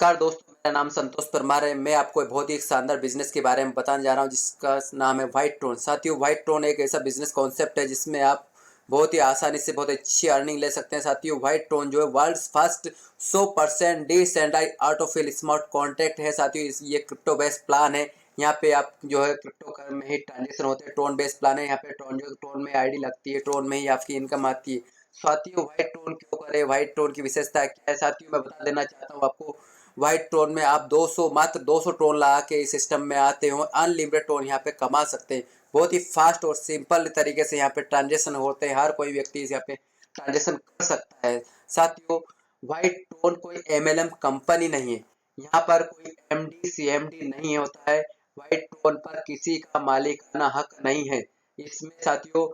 नमस्कार दोस्तों, मेरा नाम संतोष परमार है। मैं आपको बहुत ही शानदार बिजनेस के बारे में बताने जा रहा हूं जिसका नाम है व्हाइट ट्रोन। साथियों, व्हाइट ट्रोन एक ऐसा बिजनेस कॉन्सेप्ट है जिसमें आप बहुत ही आसानी से बहुत अच्छी अर्निंग ले सकते हैं। साथियों, व्हाइट ट्रोन जो है world first 100% decentralised autofill smart contract है। साथियों, ये क्रिप्टो बेस्ड प्लान है। यहाँ पे आप जो है क्रिप्टो में ही ट्रांजेक्शन होते हैं। ट्रोन बेस्ड प्लान है। यहाँ पे ट्रोन में आईडी लगती है, ट्रोन में ही आपकी इनकम आती है। साथियों, व्हाइट टोन क्यों करें, व्हाइट टोन की विशेषता क्या है? साथियों, मैं बता देना चाहता हूँ आपको। व्हाइट टोन में आप 200 मात्र 200 टोन लगा के इस सिस्टम में आते हो, अनलिमिटेड टोन यहाँ पे कमा सकते हैं। बहुत ही फास्ट और सिंपल तरीके से यहाँ पे ट्रांजेक्शन होते हैं। हर कोई व्यक्ति इस यहाँ पे ट्रांजेक्शन कर सकता है। साथियों, व्हाइट टोन कोई एमएलएम कंपनी नहीं है। यहाँ पर कोई एमडी सीएमडी नहीं होता है। व्हाइट टोन पर किसी का मालिकाना हक नहीं है। इसमें साथियों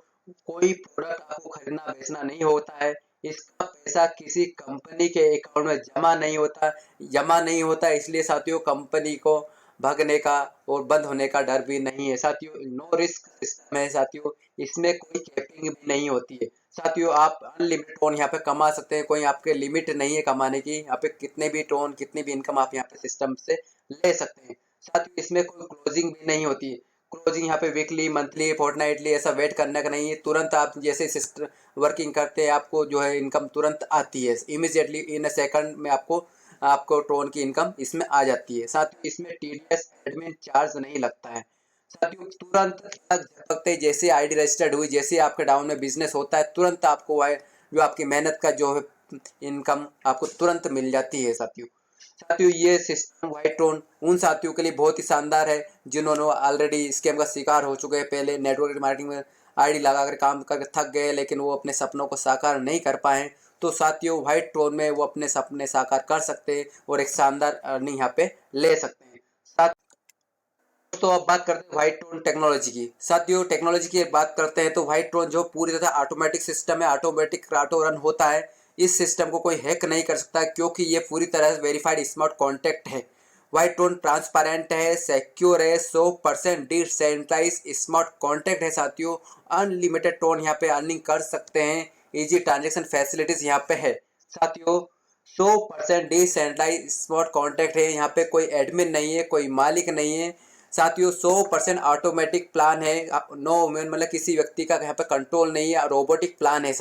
कोई प्रोडक्ट आपको खरीदना बेचना नहीं होता है। इसका पैसा किसी कंपनी के अकाउंट में जमा नहीं होता इसलिए साथियों कंपनी को भागने का और बंद होने का डर भी नहीं है। साथियों, नो रिस्क सिस्टम है। साथियों, इसमें कोई कैपिंग भी नहीं होती है। साथियों, आप अनलिमिटेड टोन यहाँ पे कमा सकते हैं। कोई आपके लिमिट नहीं है कमाने की। यहाँ पे कितने भी टोन कितनी भी इनकम आप यहाँ पे सिस्टम से ले सकते हैं। साथियों, इसमें कोई क्लोजिंग भी नहीं होती है। क्लोजिंग यहाँ पे वीकली मंथली फोर्टनाइटली ऐसा वेट करने का नहीं है। तुरंत आप जैसे सिस्टम वर्किंग करते हैं आपको जो है इनकम तुरंत आती है। इमीडिएटली इन अ सेकंड में आपको आपको ट्रोन की इनकम इसमें आ जाती है। साथ ही इसमें टीडीएस एडमिन चार्ज नहीं लगता है। साथियों, तुरंत झपकते जैसे आईडी रजिस्टर्ड हुई, जैसे आपके डाउन में बिजनेस होता है, तुरंत आपको जो आपकी मेहनत का जो है इनकम आपको तुरंत मिल जाती है। साथियों साथियों ये सिस्टम व्हाइट टोन उन साथियों के लिए बहुत ही शानदार है जिन्होंने ऑलरेडी स्कैम का शिकार हो चुके हैं। पहले नेटवर्क मार्केटिंग में आईडी लगाकर काम करके थक गए, लेकिन वो अपने सपनों को साकार नहीं कर पाए। तो साथियों, व्हाइट टोन में वो अपने सपने साकार कर सकते हैं और एक शानदार अर्निंग यहाँ पे ले सकते हैं। साथ दोस्तों, अब बात करते हैं व्हाइट टोन टेक्नोलॉजी की। साथियों, टेक्नोलॉजी की बात करते हैं तो व्हाइट टोन जो पूरी तरह ऑटोमेटिक सिस्टम है, ऑटोमेटिक ऑटो रन होता है। इस सिस्टम को कोई हैक नहीं कर सकता क्योंकि ये पूरी तरह से वेरीफाइड स्मार्ट कॉन्ट्रैक्ट है। व्हाइट टोन ट्रांसपेरेंट है, सिक्योर है, 100% डिसेंट्रलाइज स्मार्ट कॉन्ट्रैक्ट है। साथियों, अनलिमिटेड टोन यहाँ पे अर्निंग कर सकते हैं। इजी ट्रांजेक्शन फैसिलिटीज यहाँ पे है। साथियों, 100% डिसेंट्रलाइज स्मार्ट कॉन्ट्रैक्ट है। यहाँ पे कोई एडमिन नहीं है, कोई मालिक नहीं है। साथियों, 100% ऑटोमेटिक प्लान है। नो ह्यूमन मतलब किसी व्यक्ति का यहाँ पे कंट्रोल नहीं है, रोबोटिक प्लान है।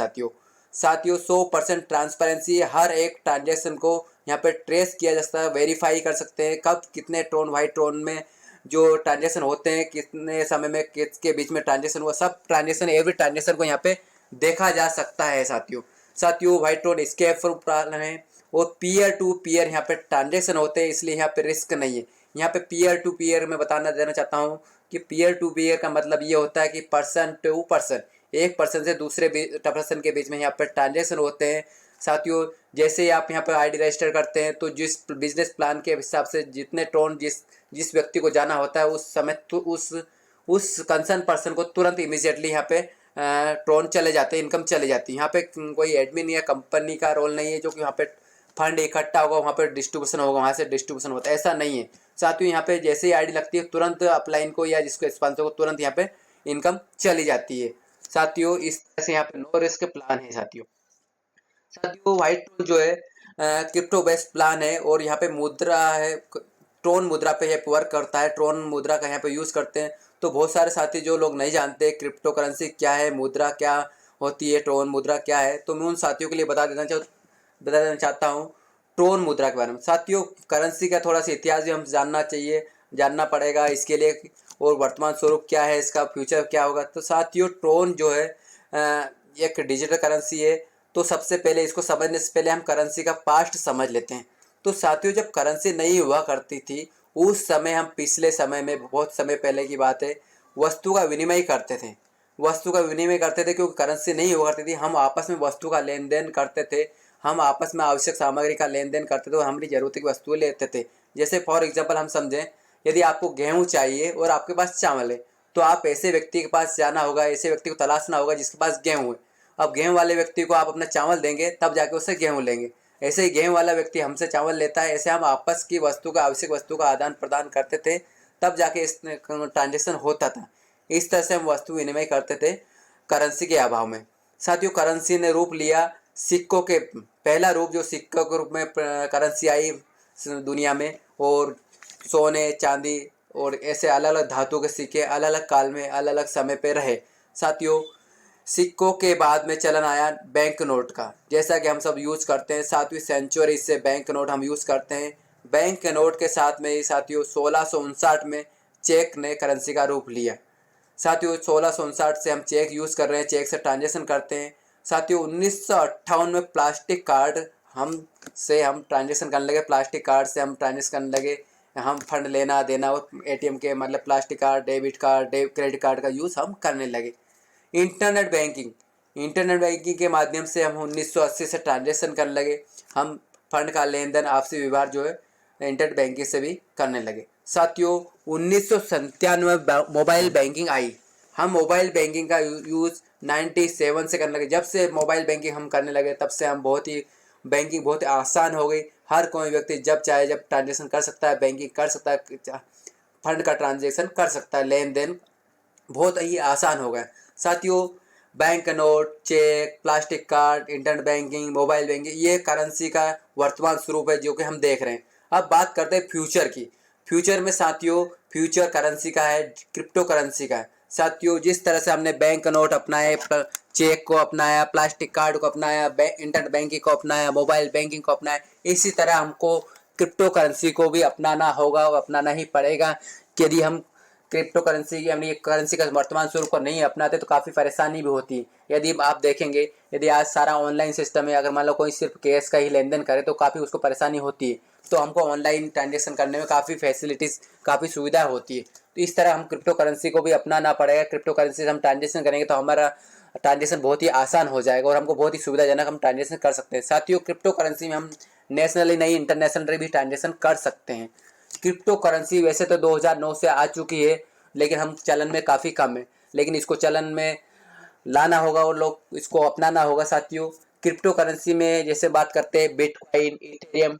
साथियों 100% ट्रांसपेरेंसी है। हर एक ट्रांजेक्शन को यहाँ पे ट्रेस किया जा सकता है, वेरीफाई कर सकते हैं कब कितने ट्रोन व्हाइट ट्रोन में जो ट्रांजेक्शन होते हैं, कितने समय में किसके बीच में ट्रांजेक्शन हुआ, सब ट्रांजेक्शन एवरी ट्रांजेक्शन को यहाँ पे देखा जा सकता है। साथियों व्हाइट ट्रोन स्केप प्लान है और पीयर टू पीयर यहाँ पे ट्रांजेक्शन होते हैं, इसलिए यहाँ पे रिस्क नहीं है। यहाँ पे पीयर टू पीयर में बताना देना चाहता हूँ कि पीयर टू पीयर का मतलब ये होता है कि पर्सन टू पर्सन, एक पर्सन से दूसरे पर्सन के बीच में यहाँ पर ट्रांजेक्शन होते हैं। साथियों, जैसे ही आप यहाँ पर आईडी रजिस्टर करते हैं तो जिस बिजनेस प्लान के हिसाब से जितने टोन जिस व्यक्ति को जाना होता है उस समय तो उस कंसर्न पर्सन को तुरंत इमीडिएटली यहाँ पे टोन चले जाते हैं, इनकम चले जाती है। यहाँ पे कोई एडमिन या कंपनी का रोल नहीं है जो कि यहाँ पे फंड इकट्ठा होगा वहाँ पे डिस्ट्रीब्यूशन होगा, वहाँ से डिस्ट्रीब्यूशन होता है, ऐसा नहीं है। साथियों, यहाँ पे जैसे ही आईडी लगती है तुरंत अपलाइन को या जिसको स्पॉन्सर को तुरंत यहाँ पे इनकम चली जाती है। साथियों, इस तरह से यहाँ पे नो रिस्क प्लान है। साथियों व्हाइट टोन जो है क्रिप्टो बेस्ड प्लान है और यहाँ पे मुद्रा है, ट्रोन मुद्रा पे ये वर्क करता है। ट्रोन मुद्रा का यहाँ पे यूज़ करते हैं। तो बहुत सारे साथी जो लोग नहीं जानते क्रिप्टो करेंसी क्या है, मुद्रा क्या होती है, ट्रोन मुद्रा क्या है, तो मैं उन साथियों के लिए बता देना चाहता हूँ ट्रोन मुद्रा के बारे में। साथियों, करेंसी का थोड़ा सा इतिहास भी हम जानना पड़ेगा इसके लिए, और वर्तमान स्वरूप क्या है इसका, फ्यूचर क्या होगा। तो साथियों, ट्रोन जो है एक डिजिटल करेंसी है। तो सबसे पहले इसको समझने से पहले हम करेंसी का पास्ट समझ लेते हैं। तो साथियों, जब करेंसी नहीं हुआ करती थी उस समय हम पिछले समय में बहुत समय पहले की बात है वस्तु का विनिमय करते थे। क्योंकि करेंसी नहीं हुआ करती थी, हम आपस में वस्तु का लेन देन करते थे। हम आपस में आवश्यक सामग्री का लेन देन करते थे और हमारी जरूरत की वस्तुएं लेते थे। जैसे फॉर एग्जाम्पल हम समझें, यदि आपको गेहूँ चाहिए और आपके पास चावल है तो आप ऐसे व्यक्ति के पास जाना होगा, ऐसे व्यक्ति को तलाशना होगा जिसके पास गेहूँ है। अब गेहूं वाले व्यक्ति को आप अपना चावल देंगे तब जाके उससे गेहूं लेंगे। ऐसे ही गेहूं वाला व्यक्ति हमसे चावल लेता है। ऐसे हम आपस की वस्तु का आवश्यक वस्तु का आदान प्रदान करते थे, तब जाके इस ट्रांजेक्शन होता था। इस तरह से हम वस्तु विनिमय करते थे करेंसी के अभाव में। साथियों, करेंसी ने रूप लिया सिक्कों के, पहला रूप जो सिक्कों के रूप में करेंसी आई दुनिया में, और सोने चांदी और ऐसे अलग अलग धातु के सिक्के अलग अलग काल में अलग अलग समय पे रहे। साथियों, सिक्कों के बाद में चलन आया बैंक नोट का, जैसा कि हम सब यूज़ करते हैं। 7वीं सेंचुरी से बैंक नोट हम यूज़ करते हैं। बैंक नोट के साथ में ही साथियों 1659 में चेक ने करेंसी का रूप लिया। साथियों 1659 से हम चेक यूज़ कर रहे हैं, चेक से ट्रांजेक्शन करते हैं। साथियों 1958 में प्लास्टिक कार्ड हम ट्रांजेक्शन करने लगे, प्लास्टिक कार्ड से हम ट्रांजेक्शन करने लगे। हम फंड लेना देना और एटीएम के मतलब plastic card, debit card, credit card का यूज़ हम करने लगे। इंटरनेट बैंकिंग के माध्यम से हम 1980 से ट्रांजेक्शन करने लगे। हम फंड का लेन देन आपसी व्यवहार जो है इंटरनेट बैंकिंग से भी करने लगे। साथियों 1997 में मोबाइल बैंकिंग आई। हम मोबाइल बैंकिंग का यूज़ 97 से करने लगे। जब से मोबाइल बैंकिंग हम करने लगे तब से हम बैंकिंग बहुत आसान हो गई। हर कोई व्यक्ति जब चाहे जब ट्रांजेक्शन कर सकता है, बैंकिंग कर सकता है, फंड का ट्रांजेक्शन कर सकता है, लेन देन बहुत ही आसान हो गया। साथियों bank note, cheque, plastic card, internet banking, mobile banking, ये करेंसी का वर्तमान स्वरूप है जो कि हम देख रहे हैं। अब बात करते हैं फ्यूचर की। फ्यूचर में साथियों फ्यूचर करेंसी का है, क्रिप्टो करेंसी का है। साथियों जिस तरह से हमने बैंक नोट अपनाए, चेक को अपनाया, प्लास्टिक कार्ड को अपनाया, इंटरनेट बैंकिंग को अपनाया, मोबाइल बैंकिंग को अपनाया, इसी तरह हमको क्रिप्टो करेंसी को भी अपनाना होगा और अपनाना ही पड़ेगा। यदि हम क्रिप्टो करेंसी यानी करेंसी का वर्तमान स्वरूप को नहीं अपनाते तो काफ़ी परेशानी भी होती है। यदि आप देखेंगे, यदि आज सारा ऑनलाइन सिस्टम है, अगर मान लो कोई सिर्फ कैश का ही लेन देन करे तो काफ़ी उसको परेशानी होती है। तो हमको ऑनलाइन ट्रांजेक्शन करने में काफ़ी फैसिलिटीज़, काफ़ी सुविधा होती है। तो इस तरह हम क्रिप्टो करेंसी को भी अपनाना पड़ेगा। क्रिप्टो करेंसी से हम ट्रांजेक्शन करेंगे तो हमारा ट्रांजेक्शन बहुत ही आसान हो जाएगा और हमको बहुत ही सुविधाजनक हम ट्रांजेक्शन कर सकते हैं। साथियों क्रिप्टो करेंसी में हम नेशनली नहीं इंटरनेशनली भी ट्रांजेक्शन कर सकते हैं। क्रिप्टो करेंसी वैसे तो 2009 से आ चुकी है, लेकिन हम चलन में काफ़ी कम है, लेकिन इसको चलन में लाना होगा और लोग इसको अपनाना होगा। साथियों क्रिप्टो करेंसी में जैसे बात करते हैं बिटकॉइन, इथेरियम,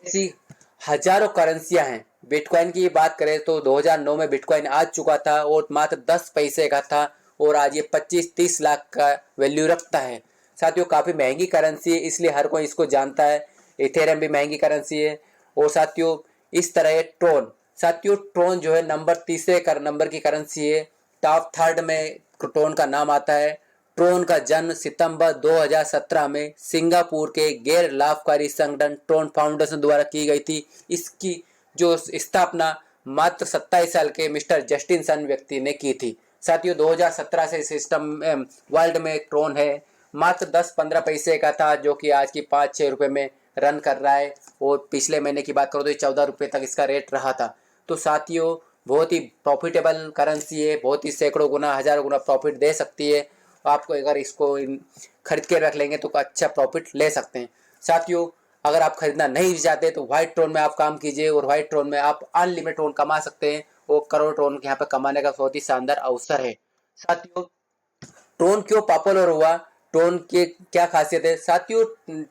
ऐसी हजारों करेंसियां हैं। बिटकॉइन की बात करें तो 2009 में बिटकॉइन आ चुका था और मात्र 10 पैसे का था और आज ये 25-30 लाख का वैल्यू रखता है। साथियों काफ़ी महंगी करेंसी है, इसलिए हर कोई इसको जानता है। इथेरियम भी महंगी करेंसी है। और साथियों इस तरह है ट्रोन। साथियों ट्रोन जो है तीसरे नंबर की करेंसी है। टॉप थर्ड में ट्रोन का नाम आता है। ट्रोन का जन्म सितंबर 2017 में सिंगापुर के गैर लाभकारी संगठन ट्रोन फाउंडेशन द्वारा की गई थी। इसकी जो स्थापना मात्र 27 साल के मिस्टर जस्टिन सन व्यक्ति ने की थी। साथियों 2017 से सिस्टम वर्ल्ड में ट्रोन है। मात्र 10-15 पैसे का था जो कि आज की 5-6 रुपये में रन कर रहा है और पिछले महीने की बात करो तो 14 रुपये तक इसका रेट रहा था। तो साथियों बहुत ही प्रॉफिटेबल करेंसी है, बहुत ही सैकड़ों गुना, हज़ारों गुना प्रॉफिट दे सकती है। आपको अगर इसको खरीद के रख लेंगे तो अच्छा प्रॉफिट ले सकते हैं। साथियों अगर आप खरीदना नहीं चाहते तो व्हाइट ट्रोन में आप काम कीजिए और व्हाइट ट्रोन में आप अनलिमिटेड ट्रोन कमा सकते हैं। वो करोड़ ट्रोन यहाँ पे कमाने का बहुत ही शानदार अवसर है। साथियों ट्रोन क्यों पॉपुलर हुआ, ट्रोन की क्या खासियत है? साथियों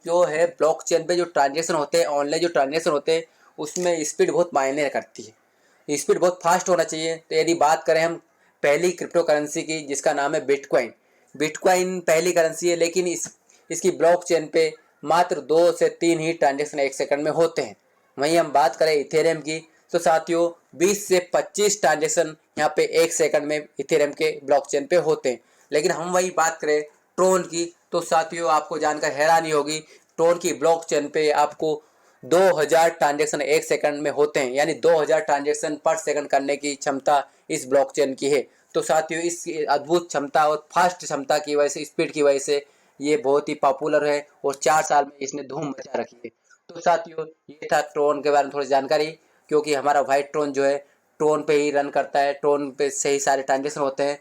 जो है ब्लॉकचेन पे जो ट्रांजेक्शन होते हैं, ऑनलाइन जो ट्रांजेक्शन होते हैं, उसमें स्पीड बहुत मायने करती है। स्पीड बहुत फास्ट होना चाहिए। तो यदि बात करें हम पहली क्रिप्टो करेंसी की जिसका नाम है बिटकॉइन। बिटकॉइन पहली करेंसी है, लेकिन इसकी ब्लॉकचेन पे मात्र 2 से 3 ही ट्रांजेक्शन 1 सेकंड में होते हैं। वहीं हम बात करें इथेरियम की तो साथियों 20 से 25 ट्रांजेक्शन यहाँ पे 1 सेकंड में इथेरियम के ब्लॉकचेन पे होते हैं। लेकिन हम वही बात करें ट्रोन की तो साथियों आपको जानकर हैरानी होगी, ट्रोन की ब्लॉकचेन पे आपको 2000 ट्रांजेक्शन 1 सेकंड में होते हैं, यानी 2000 ट्रांजेक्शन पर सेकंड करने की क्षमता इस ब्लॉकचेन की है। तो साथियों इस अद्भुत क्षमता और फास्ट क्षमता की वजह से, स्पीड की वजह से ये बहुत ही पॉपुलर है और 4 साल में इसने धूम मचा रखी है। तो साथियों ये था ट्रोन के बारे में थोड़ी जानकारी, क्योंकि हमारा व्हाइट ट्रोन जो है ट्रोन पे ही रन करता है, ट्रोन पे से ही सारे ट्रांजेक्शन होते हैं।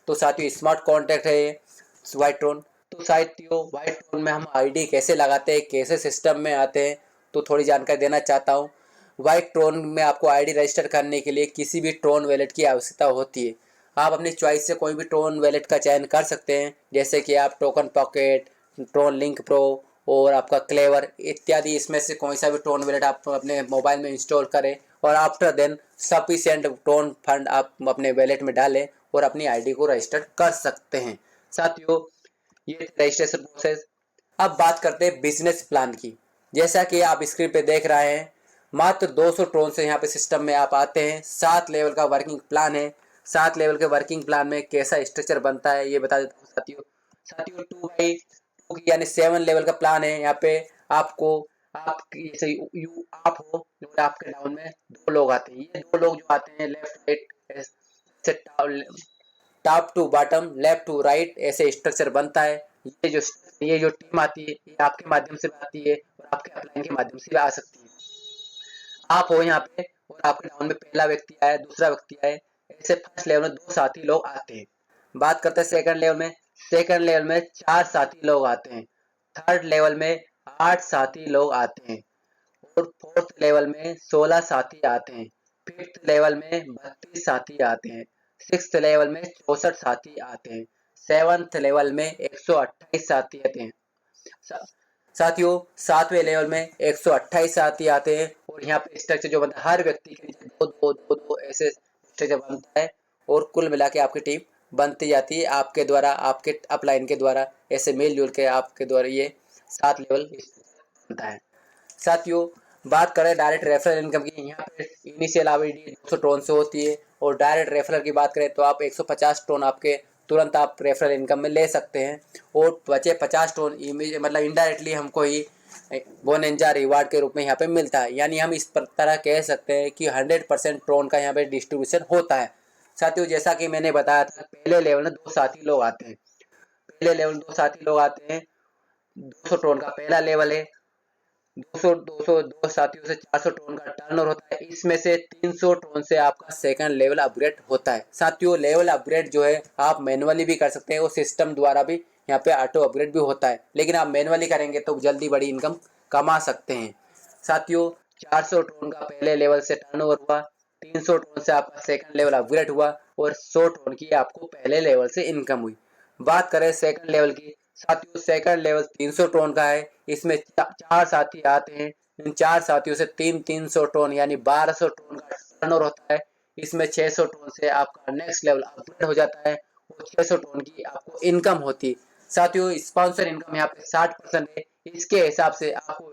तो साथियों स्मार्ट कॉन्ट्रैक्ट है ये व्हाइट ट्रोन। तो साथियों व्हाइट ट्रोन में हम आईडी कैसे लगाते हैं, कैसे सिस्टम में आते हैं, तो थोड़ी जानकारी देना चाहता हूँ। व्हाइट ट्रोन में आपको आईडी रजिस्टर करने के लिए किसी भी ट्रोन वॉलेट की आवश्यकता होती है। आप अपनी चॉइस से कोई भी ट्रोन वॉलेट का चयन कर सकते हैं, जैसे कि आप Token Pocket, Tron Link Pro और आपका क्लेवर इत्यादि। इसमें से कोई सा भी ट्रोन वॉलेट आप अपने मोबाइल में इंस्टॉल करें और after then sufficient Tron fund आप अपने वॉलेट में डालें और अपनी आईडी को रजिस्टर कर सकते हैं। साथियों ये रजिस्ट्रेशन प्रोसेस। अब बात करते हैं बिजनेस प्लान की। जैसा कि आप स्क्रीन पे देख रहे हैं, मात्र 200 टोन से यहाँ पे सिस्टम में आप आते हैं। 7 लेवल का वर्किंग प्लान है। 7 लेवल के वर्किंग प्लान में कैसा स्ट्रक्चर बनता है ये बता देता हूँ साथियों। साथियों 2x2 की यानी 7 लेवल का प्लान है। यहाँ पे आपको आप जैसे यू आप हो और आपके डाउन में 2 लोग आते हैं। ये 2 लोग जो आते हैं लेफ्ट राइट से top to bottom, left to right ऐसे स्ट्रक्चर बनता है। ये जो टीम आती है ये आपके माध्यम से आती है और आपके अपलाइन के माध्यम से भी आ सकती है। आप हो यहाँ पे और आपके डाउन में पहला व्यक्ति आया, दूसरा व्यक्ति आए, ऐसे फर्स्ट लेवल में 2 साथी लोग आते हैं। बात करते हैं सेकंड लेवल में। सेकंड लेवल में 4 साथी लोग आते हैं। थर्ड लेवल में 8 साथी लोग आते हैं और फोर्थ लेवल में 16 साथी आते हैं। फिफ्थ लेवल में 32 साथी आते हैं। सिक्स्थ लेवल में 64 साथी आते हैं। सेवंथ लेवल में 128 साथी आते हैं। साथियों 7वें लेवल में 128 साथी आते हैं और यहाँ पे स्ट्रक्चर जो बनता है हर व्यक्ति के नीचे 2 ऐसे स्ट्रक्चर बनता है और कुल मिला के आपकी टीम बनती जाती है आपके द्वारा, आपके अपलाइन के द्वारा, ऐसे मिलजुल के आपके द्वारा ये 7 लेवल बनता है। साथियों बात करें डायरेक्ट रेफरल इनकम की, यहाँ पे इनिशियल आईडी 200 टोन से होती है और डायरेक्ट रेफरल की बात करें तो आप 150 टोन आपके तुरंत आप रेफरल इनकम में ले सकते हैं और बचे 50 टोन मतलब इनडायरेक्टली हमको ही बोनंजा रिवार्ड के रूप में यहाँ पे मिलता है। यानी हम इस तरह कह सकते हैं कि 100% टोन का यहाँ पे डिस्ट्रीब्यूशन होता है। साथियों जैसा कि मैंने बताया था पहले लेवल में 2 साथी लोग आते हैं। पहले लेवल 2 साथी लोग आते हैं। 200 टोन का पहला लेवल है। 200 साथियों से 400 टोन का टर्नओवर होता है। इसमें से 300 टोन से आपका सेकंड लेवल अपग्रेड होता है। साथियों लेवल अपग्रेड जो है आप मैनुअली भी कर सकते हैं और सिस्टम द्वारा भी यहाँ पे ऑटो अपग्रेड भी होता है, लेकिन आप मैनुअली करेंगे तो जल्दी बड़ी इनकम कमा सकते हैं। साथियों 400 टोन का पहले लेवल से टर्नओवर हुआ, 300 टोन से आपका सेकंड लेवल अपग्रेड हुआ और 100 टोन की आपको पहले लेवल से इनकम हुई। बात करें सेकंड लेवल की, साथियों सेकंड लेवल 300 टोन का है। इसमें 4 साथी आते हैं। इन 4 साथियों से 300 टोन यानी 1200 टोन का टर्नओवर होता है। इसमें 600 टोन से आपका नेक्स्ट लेवल अपग्रेड हो जाता है और 600 टोन की आपको इनकम होती है। साथियों स्पॉन्सर इनकम यहाँ पे 60% है। इसके हिसाब से आपको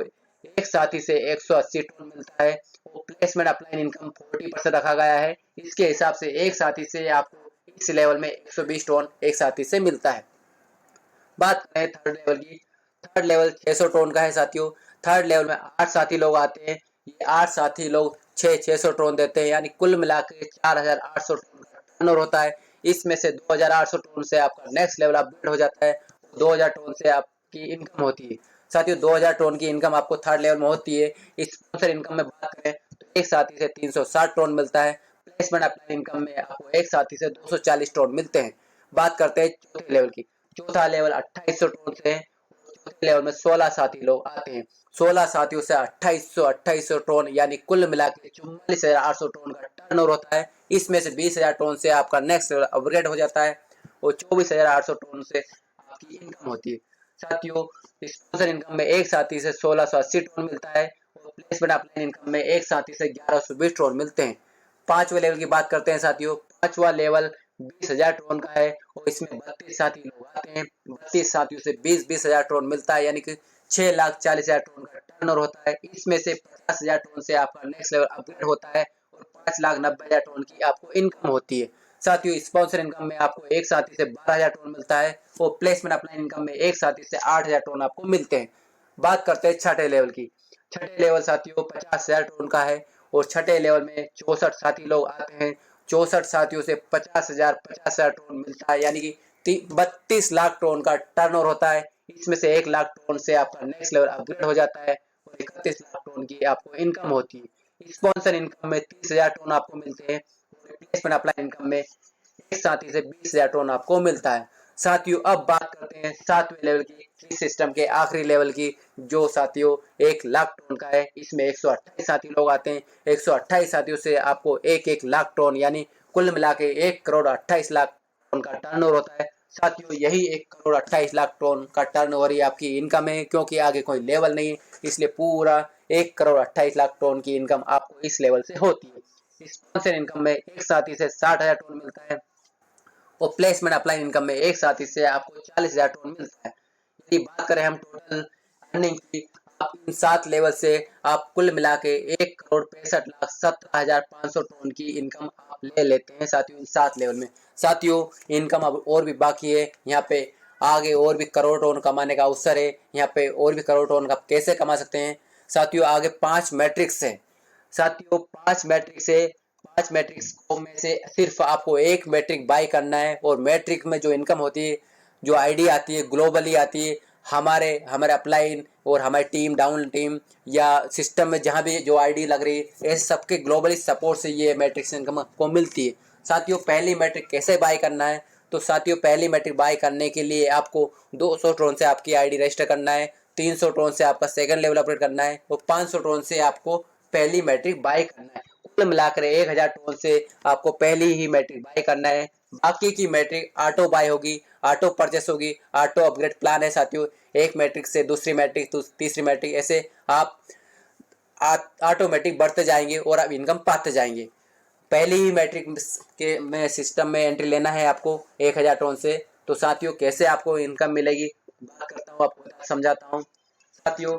एक साथी से 180 टोन मिलता है और प्लेसमेंट अपलाइन इनकम 40% रखा गया है। इसके हिसाब से एक साथी से आपको इस लेवल में 120 टोन एक साथी से मिलता है। बात करें थर्ड लेवल की, थर्ड लेवल 600 टोन का है। साथियों थर्ड लेवल में 8 साथी लोग आते हैं। ये 8 साथी लोग 600 टोन देते हैं यानी कुल मिला के 4800 टोन का टर्नओवर होता है। इसमें से 2800 टोन से आपका नेक्स्ट लेवल अपग्रेड हो जाता है। 2000 टोन से आपकी इनकम होती है। साथियों 2000 टोन की इनकम आपको थर्ड लेवल में होती है। स्पॉन्सर इनकम में बात करें तो एक साथी से 360 टोन मिलता है। प्लेसमेंट अपलाइन इनकम में आपको एक साथी से 240 टोन मिलते हैं। बात करते हैं चौथे लेवल की। चौथा लेवल 2800 टोन से है। चौथे लेवल में 16 साथी लोग आते हैं। 16 साथियों से 2800 टोन यानी कुल मिला के 44,800 टोन का टर्नओवर होता है। इसमें से 20,000 टोन से आपका नेक्स्ट लेवल अपग्रेड हो जाता है और 24,800 टोन से आपकी इनकम होती है। साथियों स्पॉन्सर इनकम में एक साथी से 1680 टोन मिलता है और प्लेसमेंट अपलाइन इनकम में एक साथी से 1120 टोन मिलते हैं। पांचवें लेवल की बात करते हैं साथियों। पांचवा लेवल 20,000 टोन का है और इसमें 32 साथी लोग आते हैं। 32 साथियों से 20,000 टोन मिलता है यानी कि 6,40,000 टोन का टर्नओवर होता है। इसमें से 50,000 टोन से आपका नेक्स्ट लेवल अपग्रेड होता है और 5,90,000 टोन की आपको इनकम होती है। साथियों स्पॉन्सर इनकम में आपको एक साथी से 12,000 टोन मिलता है और प्लेसमेंट अपलाइन इनकम में एक साथी से 8,000 टोन आपको मिलते हैं। बात करते हैं छठे लेवल की। छठे लेवल साथियों 50,000 टोन का है और छठे लेवल में 64 साथी लोग आते हैं। 64 साथियों से 50,000 टोन मिलता है यानी कि 32 लाख टोन का टर्नओवर होता है। इसमें से 1 लाख टोन से आपका नेक्स्ट लेवल अपग्रेड हो जाता है और 31 लाख टोन की आपको इनकम होती है। स्पॉन्सर इनकम में 30,000 टोन आपको मिलते हैं और रिप्लेसमेंट अप्लाई इनकम में एक साथी से 20,000 टोन आपको मिलता है। साथियों अब बात करते हैं 7वें लेवल की, इस सिस्टम के आखिरी लेवल की, जो साथियों 1 लाख टोन का है। इसमें 128 साथी लोग आते हैं। 128 साथियों से आपको 1 लाख टोन यानी कुल मिला के 1,28,00,000 टोन का टर्नओवर होता है। साथियों यही 1,28,00,000 टोन का टर्नओवर ही आपकी इनकम है, क्योंकि आगे कोई लेवल नहीं है, इसलिए पूरा 1,28,00,000 टोन की इनकम आपको इस लेवल से होती है। स्पॉन्सर इनकम में एक साथी से 60,000 टोन मिलता है और प्लेसमेंट अप्लाई इनकम में एक साथी से आपको 40,000 टोन मिलता है। यदि बात करें हम टोटल अर्निंग की, आप इन 7 लेवल से आप कुल मिला के 1,65,17,500 टन की इनकम आप ले लेते हैं साथियों, इन 7 लेवल में। साथियों इनकम अब और भी बाकी है, यहाँ पे आगे और भी करोड़ टन कमाने का अवसर है, यहाँ पे और भी करोड़ टन आप कैसे कमा सकते हैं साथियों, आगे 5 मैट्रिक्स है साथियों, 5 मैट्रिक्स है। 5 मैट्रिक्स को में से सिर्फ आपको एक मैट्रिक बाय करना है, और मैट्रिक में जो इनकम होती है, जो आईडी आती है, ग्लोबली आती है, हमारे हमारे अपलाइन और हमारी टीम डाउन टीम या सिस्टम में जहाँ भी जो आईडी लग रही है, इस सबके ग्लोबली सपोर्ट से ये मैट्रिक्स इनकम को मिलती है साथियों। पहली मैट्रिक कैसे बाय करना है, तो साथियों पहली मैट्रिक बाय करने के लिए आपको 200 ट्रोन से आपकी आईडी रजिस्टर करना है, 300 ट्रोन से आपका सेकंड लेवल अपडेट करना है, और 500 ट्रोन से आपको पहली मैट्रिक बाय करना है। कुल मिलाकर 1000 ट्रोन से आपको पहली ही मैट्रिक बाय करना है। बाकी की मैट्रिक ऑटो बाय होगी, ऑटो परचेस होगी, ऑटो अपग्रेड प्लान है साथियों। एक मैट्रिक से दूसरी मैट्रिक, तीसरी मैट्रिक, ऐसे आप ऑटोमेटिक बढ़ते जाएंगे और आप इनकम पाते जाएंगे। पहली ही मैट्रिक के में सिस्टम में एंट्री लेना है आपको 1000 टोन से। तो साथियों कैसे आपको इनकम मिलेगी बात करता हूँ, आपको समझाता हूँ साथियों।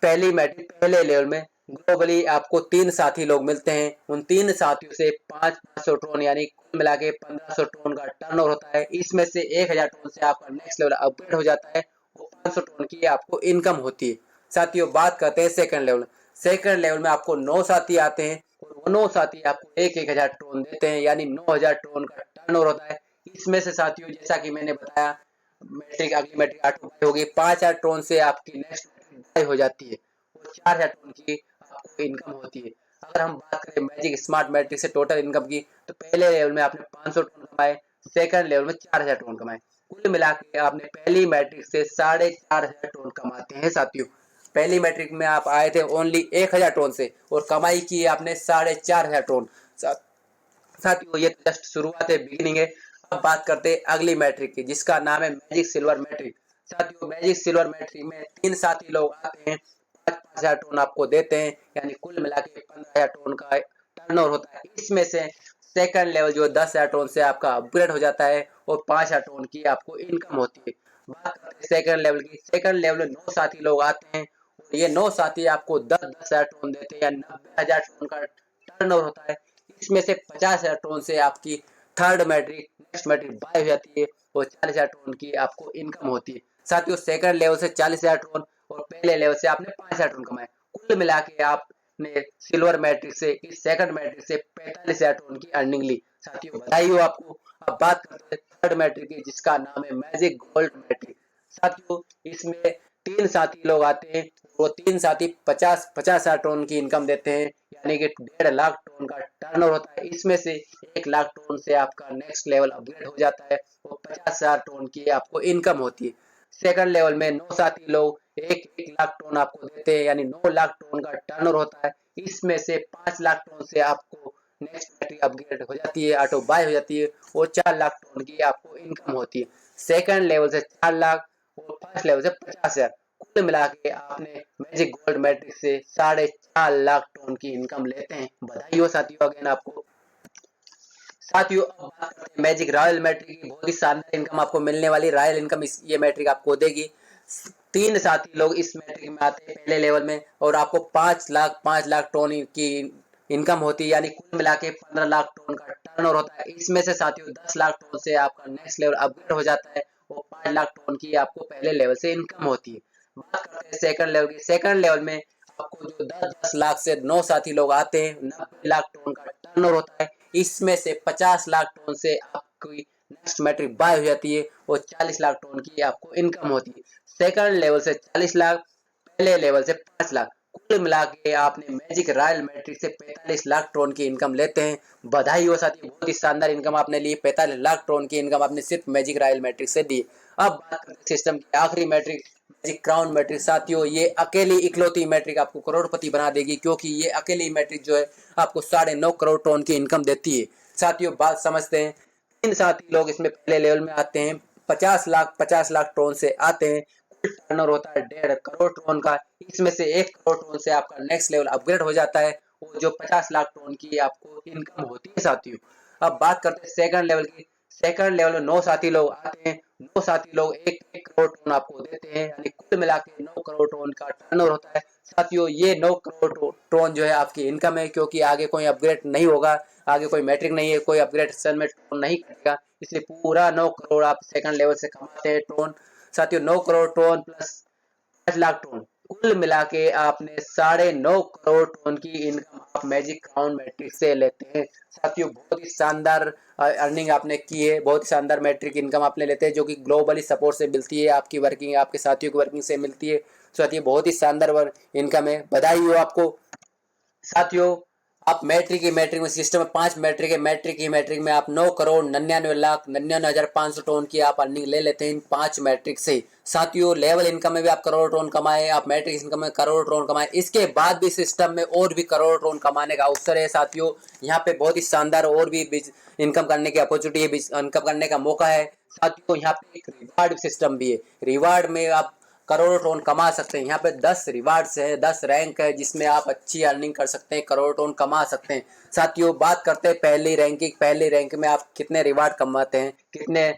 पहली मैट्रिक पहले लेवल में ग्लोबली आपको 3 साथी लोग मिलते हैं, उन 3 साथियों से 500 टोन यानी कुल मिला के 1500 टोन का टर्नओवर होता है। इसमें से 1000 टोन से आपका नेक्स्ट लेवल अपग्रेड हो जाता है, वो 500 टोन की आपको इनकम होती है साथियों। बात करते हैं सेकंड लेवल। सेकंड लेवल में आपको 9 साथी आते हैं, और वो 9 साथी आपको 1000 टोन देते हैं, यानी 9000 टोन का टर्नओवर होता है। इसमें से साथियों जैसा कि मैंने बताया, मैट्रिक अगली मैट्रिक 8 होगी, 5000 टोन से आपकी नेक्स्ट मैट्रिक हो जाती है, और 4000 टोन की आपको इनकम होती है। अगर हम बात करें मैजिक स्मार्ट मैट्रिक से टोटल इनकम की, तो पहले लेवल में आपने 500 टोन कमाए, सेकंड लेवल में 4000 टोन कमाए, कुल मिला के आपने पहली मैट्रिक से 4500 टोन कमाते हैं साथियों। पहली मैट्रिक में आप आए थे ओनली 1000 टोन से, और कमाई की आपने 4500 टोन साथियों। ये जस्ट शुरुआत है, बिगिनिंग है। अब बात करते हैं अगली मैट्रिक की, जिसका नाम है मैजिक सिल्वर मैट्रिक साथियों। मैजिक सिल्वर मैट्रिक में 3 साथी लोग आते हैं, 5,000 टोन आपको देते हैं, यानी कुल मिला के 15,000 टोन का टर्नओवर होता है। इसमें से सेकंड लेवल जो 10,000 टोन से आपका अपग्रेड हो जाता है, और 5,000 टोन की आपको इनकम होती है। बात करते हैं सेकंड लेवल की। सेकंड लेवल में 9 साथी लोग आते हैं, और ये 9 साथी आपको 10,000 टोन देते हैं, या 90,000 टोन का टर्नओवर होता है। इसमें से 50,000 टोन से आपकी third matrix next matrix buy हो जाती है, और 40,000 टोन की आपको इनकम होती है साथियों। सेकंड लेवल से 40,000 टोन, और पहले लेवल से आपने 5,000 टोन कमाए, कुल मिला के आपने सिल्वर मैट्रिक से इस सेकंड मैट्रिक से 45,000 टोन की अर्निंग ली साथियों, बधाई हो आपको। अब बात करते हैं थर्ड मैट्रिक की, जिसका नाम है मैजिक गोल्ड मैट्रिक साथियों। इसमें 3 साथी लोग आते हैं, वो 3 साथी 50,000 टोन की इनकम देते हैं, यानी कि 1.5 लाख टोन का टर्नओवर होता है। इसमें से 1 लाख टोन से आपका नेक्स्ट लेवल अपग्रेड हो जाता है, वो 50,000 टोन की आपको इनकम होती है। सेकंड लेवल में 9 साथी लोग 1 लाख टोन आपको देते हैं, यानी 9 लाख टोन का टर्नओवर होता है। इसमें से 5 लाख टोन से आपको नेक्स्ट मैट्रिक अपग्रेड हो जाती है, ऑटो बाय हो जाती है, और 4 लाख टोन की आपको इनकम होती है। सेकंड लेवल से 4 लाख, और फर्स्ट लेवल से 50,000, कुल मिला के आपने मैजिक गोल्ड मैट्रिक से 4.5 लाख टोन की इनकम लेते हैं, बधाई हो साथियों अगेन आपको। साथियों अब बात करते हैं मैजिक रॉयल मैट्रिक की। बहुत ही शानदार इनकम आपको मिलने वाली, रॉयल इनकम ये मैट्रिक आपको देगी। 3 साथी लोग इस मैट्रिक में आते हैं पहले लेवल में, और आपको 5 लाख टोन की इनकम होती है, यानी कुल मिला के 15 लाख टोन का टर्नओवर होता है। इसमें से साथियों 10 लाख टोन से आपका नेक्स्ट लेवल अपग्रेड हो जाता है, और 5 लाख टोन की आपको पहले लेवल से इनकम होती है। बात करते हैं सेकंड लेवल की। सेकंड लेवल में आपको जो 10 लाख से 9 साथी लोग आते हैं, 90 लाख टोन का टर्नओवर होता है। इसमें से 50 लाख टोन से आपकी नेक्स्ट मैट्रिक बाय हो जाती है, और 40 लाख टोन की आपको इनकम होती है। सेकंड लेवल से 40 लाख, पहले लेवल से 5 लाख, कुल मिला के आपने मैजिक रॉयल मैट्रिक से 45 लाख टोन की इनकम लेते हैं, बधाई हो साथियों, बहुत ही शानदार इनकम आपने ली। 45 लाख टोन की इनकम आपने सिर्फ मैजिक रॉयल मैट्रिक से दी। अब बात करते हैं सिस्टम की आखिरी मैट्रिक मैजिक क्राउन मैट्रिक साथियों। ये अकेली इकलौती मैट्रिक आपको करोड़पति बना देगी, क्योंकि ये अकेली मैट्रिक जो है आपको 9.5 करोड़ टोन की इनकम देती है साथियों। बात समझते हैं। 3 साथी लोग इसमें पहले लेवल में आते हैं, 50 लाख टोन से आते हैं, टर्नओवर होता है 1.5 करोड़ टोन का। इसमें से 1 करोड़ टोन से आपका नेक्स्ट लेवल अपग्रेड हो जाता है, वो जो 50 लाख टोन की आपको इनकम होती है साथियों। अब बात करते हैं सेकंड लेवल की। सेकंड लेवल में 9 साथी लोग आते हैं, 9 साथी लोग 1-1 करोड़ टोन आपको देते हैं, यानी कुल मिला के 9 करोड़ टोन का टर्नओवर होता है। साथियों ये 9 करोड़ टोन जो है आपकी इनकम है, क्योंकि आगे कोई अपग्रेड नहीं होगा, आगे कोई मैट्रिक नहीं है, कोई अपग्रेड सेल में टोन नहीं करेगा, इसलिए पूरा 9 करोड़ आप सेकंड लेवल से कमाते हैं टोन। साथियों 9 crore tone plus 5 lakh tone, कुल मिला के आपने 9.5 करोड़ टोन की इनकम आप मैजिक क्राउन मैट्रिक से लेते हैं। साथियों बहुत ही शानदार अर्निंग आपने की है, बहुत ही शानदार मैट्रिक इनकम आपने लेते हैं, जो कि ग्लोबली सपोर्ट से मिलती है, आपकी वर्किंग आपके साथियों की वर्किंग से मिलती है। साथियों बहुत ही शानदार इनकम है, बधाई हो आपको। साथियों आप मैट्रिक में सिस्टम में 5 मैट्रिक है, मैट्रिक में आप 9 करोड़ 99 लाख 99,500 टोन की आप अर्निंग ले लेते हैं इन 5 मैट्रिक से। साथियों लेवल इनकम में भी आप करोड़ टोन कमाए, आप मैट्रिक इनकम में करोड़ टोन कमाए, इसके बाद भी सिस्टम में और भी करोड़ टोन कमाने का अवसर है। साथियों यहाँ पे बहुत ही शानदार और भी इनकम करने की अपॉर्चुनिटी है, इनकम करने का मौका है। साथियों यहाँ पे एक रिवार्ड सिस्टम भी है, रिवार्ड में आप करोड़ टोन कमा सकते हैं। यहाँ पे 10 रिवार्ड्स है, 10 रैंक है, जिसमें आप अच्छी अर्निंग कर सकते हैं, करोड़ टोन कमा सकते हैं। साथियों बात करते हैं पहली रैंकिंग, पहली रैंक में आप कितने रिवार्ड कमाते हैं, कितने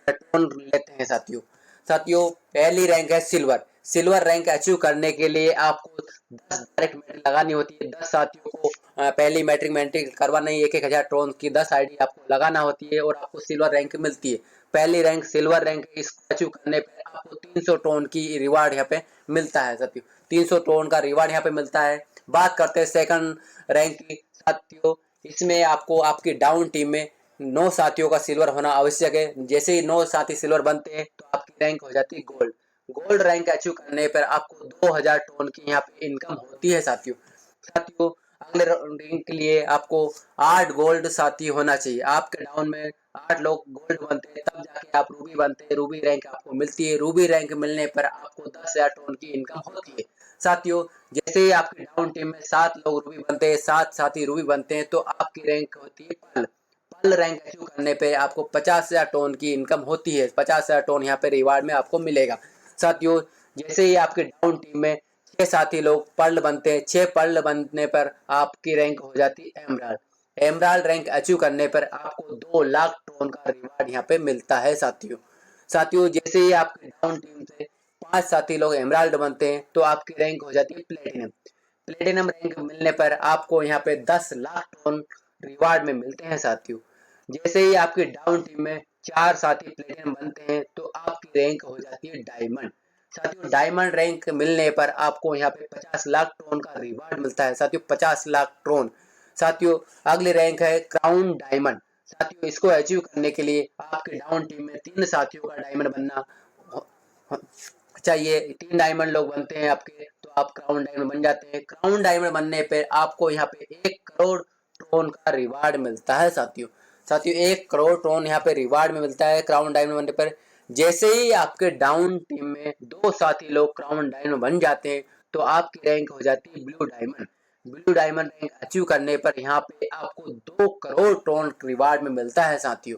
टोन लेते हैं। साथियों साथियों पहली रैंक है सिल्वर। सिल्वर रैंक अचीव करने के लिए आपको 10 डायरेक्ट मैट्रिक लगानी होती है, 10 साथियों को पहली मैट्रिक करवाना ही 1,000 टोन की 10 आईडी आपको लगाना होती है और आपको सिल्वर रैंक मिलती है। पहली रैंक सिल्वर रैंक, इसको अचीव करने पर आपको 300 टोन की रिवार्ड यहाँ पे मिलता है। साथियों 300 टोन का रिवार्ड यहाँ पे मिलता है। बात करते हैं सेकंड रैंक की। साथियों इसमें आपको आपकी डाउन टीम में 9 साथियों का सिल्वर होना आवश्यक है। जैसे ही 9 साथी सिल्वर बनते हैं तो आपकी रैंक हो जाती है गोल्ड। गोल्ड रैंक अचीव करने पर आपको 2000 टोन की यहाँ पे इनकम होती है। साथियों साथियों अगले रैंक के लिए आपको 8 गोल्ड साथी होना चाहिए, आपके डाउन में 8 लोग गोल्ड बनते हैं, तब जाके आप रूबी बनते हैं, रूबी रैंक आपको मिलती है। रूबी रैंक मिलने पर आपको 10,000 टोन की इनकम होती है। साथियों जैसे ही आपकी डाउन टीम में 7 लोग रूबी बनते हैं, 7 साथी रूबी बनते हैं, तो आपकी रैंक होती है पल। पल रैंक अचीव करने पे आपको 50,000 टोन की इनकम होती है, 50,000 टोन यहाँ पे रिवार्ड में आपको मिलेगा। साथियों जैसे ही आपकी डाउन टीम में 6 साथी लोग पर्ल बनते हैं, 6 पर्ल बनने पर आपकी रैंक हो जाती है एमराल्ड। एमराल्ड रैंक अचीव करने पर आपको 2 लाख टोन का रिवार्ड यहाँ पे मिलता है। साथियों साथियों जैसे ही आपकी डाउन टीम से 5 साथी लोग एमराल्ड बनते हैं तो आपकी रैंक हो जाती है प्लेटिनम। प्लेटिनम रैंक मिलने पर आपको यहाँ पे 10 लाख टोन रिवार्ड में मिलते हैं। साथियों जैसे ही आपकी डाउन टीम में 4 साथी प्लेटिनम बनते हैं तो आपकी रैंक हो जाती है डायमंड। साथियों डायमंड रैंक मिलने पर आपको यहाँ पे 50 लाख टोन का रिवार्ड मिलता है। साथियों 50 लाख टोन। साथियों अगली रैंक है क्राउन डायमंड। साथियों इसको अचीव करने के लिए आपके डाउन टीम में 3 साथियों का डायमंड बनना चाहिए। 3 डायमंड लोग बनते हैं आपके तो आप क्राउन डायमंड बन जाते हैं। क्राउन डायमंड बनने पे आपको यहाँ पे 1 करोड़ टोन का रिवार्ड मिलता है। साथियों साथियों 1 करोड़ टोन यहाँ पे रिवार्ड में मिलता है क्राउन डायमंड बनने पर। जैसे ही आपके डाउन टीम में 2 साथी लोग क्राउन डायमंड बन जाते हैं तो आपकी रैंक हो जाती है blue diamond. Blue diamond rank achieve करने पर यहाँ पे आपको 2 करोड़ टोन रिवार्ड में मिलता है। साथियों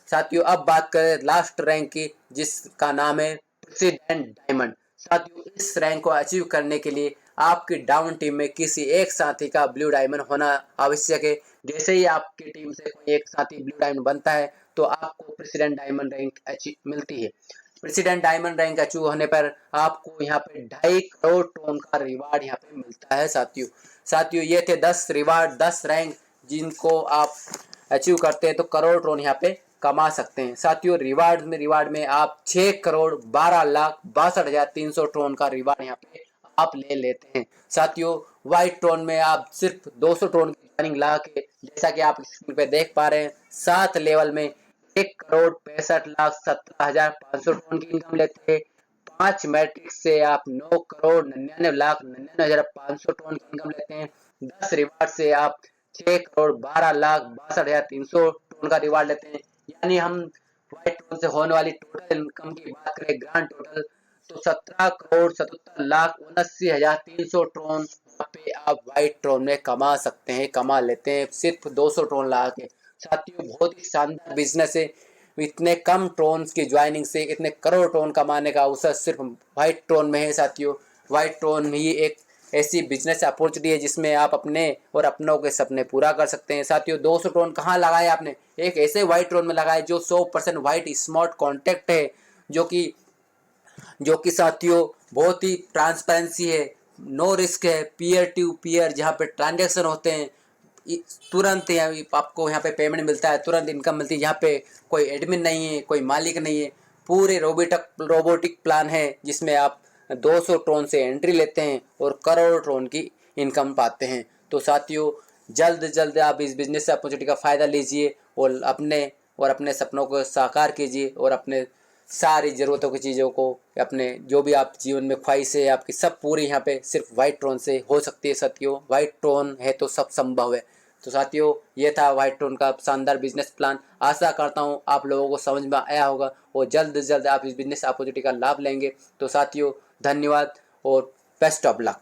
साथियों अब बात करें लास्ट रैंक की, जिसका नाम है प्रेसिडेंट डायमंड। साथियों इस रैंक को अचीव करने के लिए आपकी डाउन टीम में किसी एक साथी का ब्लू डायमंड होना आवश्यक है। जैसे ही आपकी टीम से कोई एक साथी ब्लू डायमंड बनता है तो आपको प्रेसिडेंट डायमंड रैंक मिलती है। प्रेसिडेंट डायमंड रैंक अचीव होने पर आपको यहाँ पे 2.5 करोड़ टोन का रिवार्ड यहाँ पे मिलता है। साथियों साथियों ये थे 10 रिवार्ड, 10 रैंक जिनको आप अचीव करते हैं तो करोड़ टोन यहाँ पे कमा सकते हैं। साथियों रिवार्ड में आप 6 करोड़ 12,62,300 टोन का रिवार्ड यहाँ पे आप ले लेते हैं। साथियों व्हाइट टोन में आप सिर्फ 200 टोन की अर्निंग ला के, जैसा कि आप स्क्रीन पे देख पा रहे हैं, 7 लेवल में 1,65,17,500 टोन की इनकम लेते हैं। 5 मैट्रिक से आप 9,99,99,500 टोन की इनकम लेते हैं। 10 रिवार्ड से आप 6,12,62,300 टोन का रिवार्ड लेते हैं। यानी हम व्हाइट टोन से होने वाली टोटल इनकम की बात करें, ग्रांड टोटल, तो 17,77,79,300 टोन पे आप व्हाइट टोन में कमा सकते हैं, कमा लेते हैं सिर्फ 200 टोन ला के। साथियों बहुत ही शानदार बिजनेस है। इतने कम टोन्स की ज्वाइनिंग से इतने करोड़ टोन कमाने का अवसर सिर्फ व्हाइट टोन में है। साथियों व्हाइट टोन ही एक ऐसी बिजनेस अपॉर्चुनिटी है जिसमें आप अपने और अपनों के सपने पूरा कर सकते हैं। साथियों 200 टोन कहाँ लगाए आपने? एक ऐसे वाइट टोन में लगाए जो 100% वाइट स्मार्ट कॉन्टैक्ट है, जो कि साथियों बहुत ही ट्रांसपेरेंसी है, नो रिस्क है, पीयर टू पीयर जहाँ पे ट्रांजेक्शन होते हैं, तुरंत आपको यहाँ पे पेमेंट मिलता है, तुरंत इनकम मिलती है। यहाँ पे कोई एडमिन नहीं है, कोई मालिक नहीं है, पूरे रोबोटिक प्लान है जिसमें आप 200 ट्रोन से एंट्री लेते हैं और करोड़ ट्रोन की इनकम पाते हैं। तो साथियों जल्द जल्द आप इस बिजनेस अपॉर्चुनिटी का फ़ायदा लीजिए और अपने सपनों को साकार कीजिए और अपने सारी ज़रूरतों की चीज़ों को, अपने जो भी आप जीवन में ख्वाहिश है आपकी, सब पूरी यहाँ पे सिर्फ वाइट टोन से हो सकती है। साथियों वाइट टोन है तो सब संभव है। तो साथियों ये था वाइट टोन का शानदार बिजनेस प्लान। आशा करता हूँ आप लोगों को समझ में आया होगा और जल्द से जल्द आप इस बिजनेस अपॉर्चुनिटी का लाभ लेंगे। तो साथियों धन्यवाद और बेस्ट ऑफ लक।